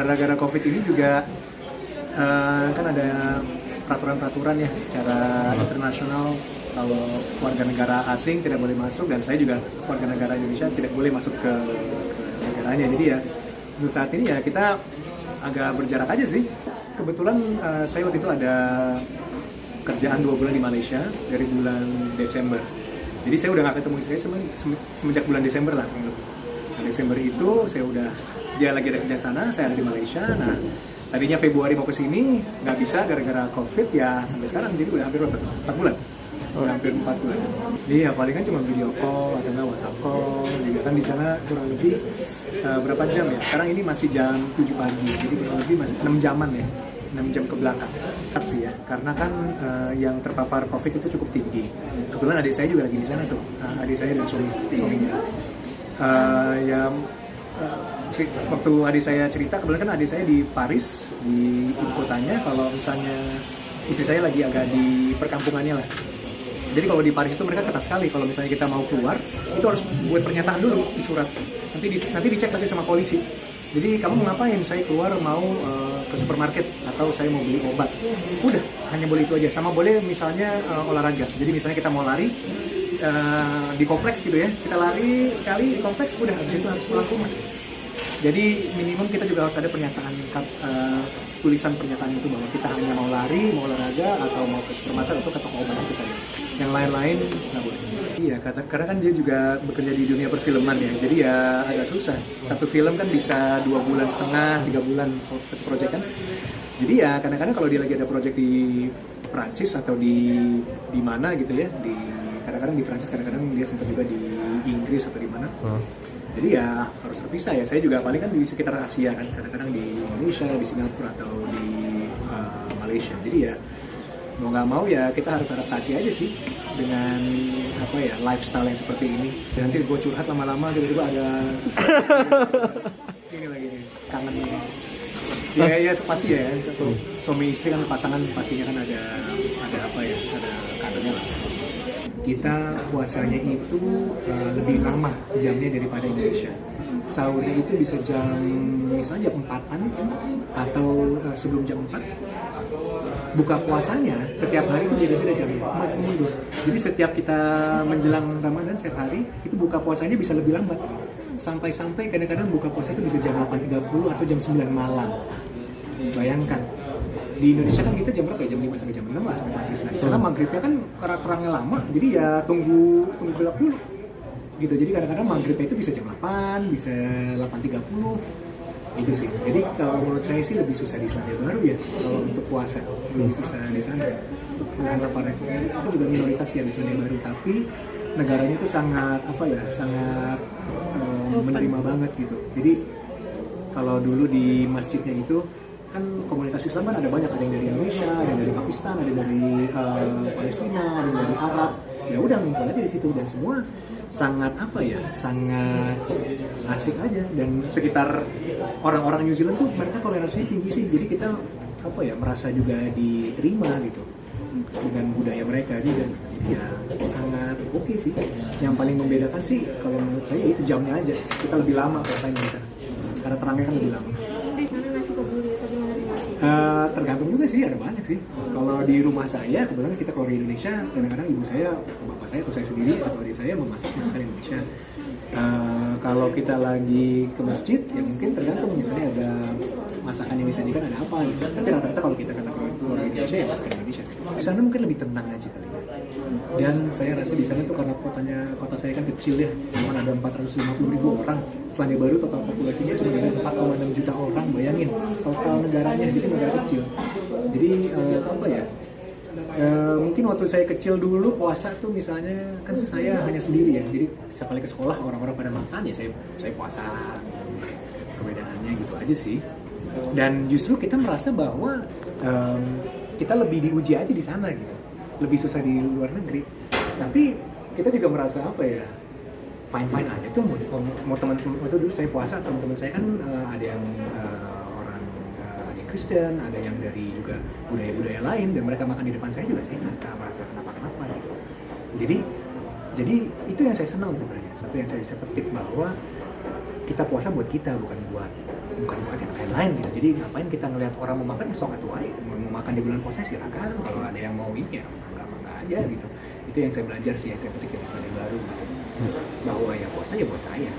gara-gara COVID ini juga kan ada peraturan-peraturan ya secara internasional, kalau warga negara asing tidak boleh masuk, dan saya juga warga negara Indonesia tidak boleh masuk ke negaranya. Jadi ya untuk saat ini ya kita agak berjarak aja sih. Kebetulan saya waktu itu ada kerjaan 2 bulan di Malaysia dari bulan Desember. Jadi saya udah nggak ketemu istri saya semenjak bulan Desember lah. Nah, Desember itu saya udah, dia lagi ada kerja sana, saya ada di Malaysia. Nah, tadinya Februari mau ke sini, nggak bisa gara-gara COVID ya sampai sekarang. Jadi udah hampir 4 bulan. Udah hampir 4 bulan. Jadi ya paling kan cuma video call atau nggak WhatsApp call. Juga kan di sana kurang lebih berapa jam ya? Sekarang ini masih jam 7 pagi. Jadi kurang lebih 6 jaman ya. 6 jam ke belakang sih ya, karena kan yang terpapar COVID itu cukup tinggi. Kebetulan adik saya juga lagi di sana tuh, adik saya dan suaminya. Waktu adik saya cerita, kebetulan kan adik saya di Paris, di ibu kotanya. Kalau misalnya istri saya lagi agak di perkampungannya lah. Jadi kalau di Paris itu mereka ketat sekali. Kalau misalnya kita mau keluar, itu harus buat pernyataan dulu di surat. Nanti dicek pasti sama polisi. Jadi kamu mau ngapain? Saya keluar mau ke supermarket atau saya mau beli obat. Udah, hanya boleh itu aja. Sama boleh misalnya olahraga. Jadi misalnya kita mau lari di kompleks gitu ya. Kita lari sekali di kompleks, udah habis itu harus pulang ke rumah. Jadi minimum kita juga harus ada pernyataan, tulisan pernyataan itu bahwa kita hanya mau lari, mau olahraga, atau mau ke supermarket atau ke toko obat itu saja. Yang lain-lain nggak boleh. Iya, karena kan dia juga bekerja di dunia perfilman ya, jadi ya agak susah. Satu film kan bisa 2,5 bulan, 3 bulan satu proyek kan. Jadi ya kadang-kadang kalau dia lagi ada proyek di Prancis atau di mana gitu ya, kadang-kadang di Prancis, kadang-kadang dia sempat juga di Inggris atau di mana. Jadi ya harus terpisah ya. Saya juga paling kan di sekitar Asia kan, kadang-kadang di Indonesia, di Singapura atau di Malaysia. Jadi ya mau nggak mau ya kita harus adaptasi aja sih dengan apa ya, lifestyle yang seperti ini. Dan nanti gue curhat lama-lama tiba-tiba ada ini lagi nih, kangen ya pasti ya. Atau suami istri kan, pasangan pastinya kan ada apa ya, ada kangennya lah. Kita puasanya itu lebih lama jamnya daripada Indonesia. Sahurnya itu bisa misalnya jam 4-an atau sebelum jam 4. Buka puasanya setiap hari itu beda-beda jamnya, makin mundur. Jadi setiap kita menjelang Ramadan setiap hari, itu buka puasanya bisa lebih lambat. Sampai-sampai kadang-kadang buka puasa itu bisa jam 8.30 atau jam 9 malam. Bayangkan. Di Indonesia kan kita jam berapa ya? Jam 5 sampai jam 6 lah sampai maghrib. Nah, di sana maghribnya kan karena terangnya lama, jadi ya tunggu gelap dulu. Gitu. Jadi kadang-kadang maghribnya itu bisa jam 8, bisa 8.30. Itu sih. Jadi kalau menurut saya sih lebih susah di Selandia Baru ya, kalau untuk puasa lebih susah di sana. Dengan laparnya itu juga minoritas ya di Selandia Baru, tapi negaranya itu sangat sangat menerima banget gitu. Jadi kalau dulu di masjidnya itu kan komunitas Islam kan ada banyak, ada yang dari Indonesia, ada yang dari Pakistan, ada yang dari Palestina, ada yang dari Arab. Ya udah ngumpul aja di situ, dan semua sangat sangat asik aja. Dan sekitar orang-orang New Zealand tuh mereka toleransinya tinggi sih, jadi kita merasa juga diterima gitu dengan budaya mereka juga. Jadi ya sangat oke sih. Yang paling membedakan sih kalau menurut saya itu jamnya aja, kita lebih lama puasanya di sana karena terangnya kan lebih lama. Tergantung juga sih, ada banyak sih. Kalau di rumah saya, kebetulan kita kalau di Indonesia, kadang-kadang ibu saya, atau bapak saya, atau saya sendiri, atau adik saya memasak masakan Indonesia. Kalau kita lagi ke masjid, ya mungkin tergantung, misalnya ada masakan yang disajikan ada apa gitu. Tapi rata-rata kalau kita kata keluar Indonesia ya masakan Indonesia sih. Di sana mungkin lebih tenang aja kali ya. Dan saya rasa di sana tuh karena kota saya kan kecil ya, cuma ada 450.000 orang. Selandia Baru total populasinya cuma ada 4,6 juta orang, bayangin total negaranya, jadi negara kecil. Jadi mungkin waktu saya kecil dulu puasa tuh misalnya kan saya hanya sendiri ya, jadi setiap kali ke sekolah orang-orang pada makan ya saya puasa. Perbedaannya gitu aja sih. Dan justru kita merasa bahwa kita lebih diuji aja di sana gitu, lebih susah di luar negeri. Tapi kita juga merasa fine aja tuh. Mau teman itu dulu saya puasa, teman-teman saya kan ada yang orang ada yang Kristen, ada yang dari juga budaya-budaya lain, dan mereka makan di depan saya juga saya nggak merasa kenapa gitu. Jadi itu yang saya senang sebenarnya. Satu yang saya bisa petik bahwa kita puasa buat kita, bukan buat bukan buat yang lain-lain gitu. Jadi ngapain kita ngelihat orang mau makan ya sok atuh aja, mau makan di bulan puasa silakan, kalau ada yang mau ini ya mangga aja gitu. Itu yang saya belajar sih, yang saya petik dari Selandia Baru gitu, bahwa ya puasa ya buat saya.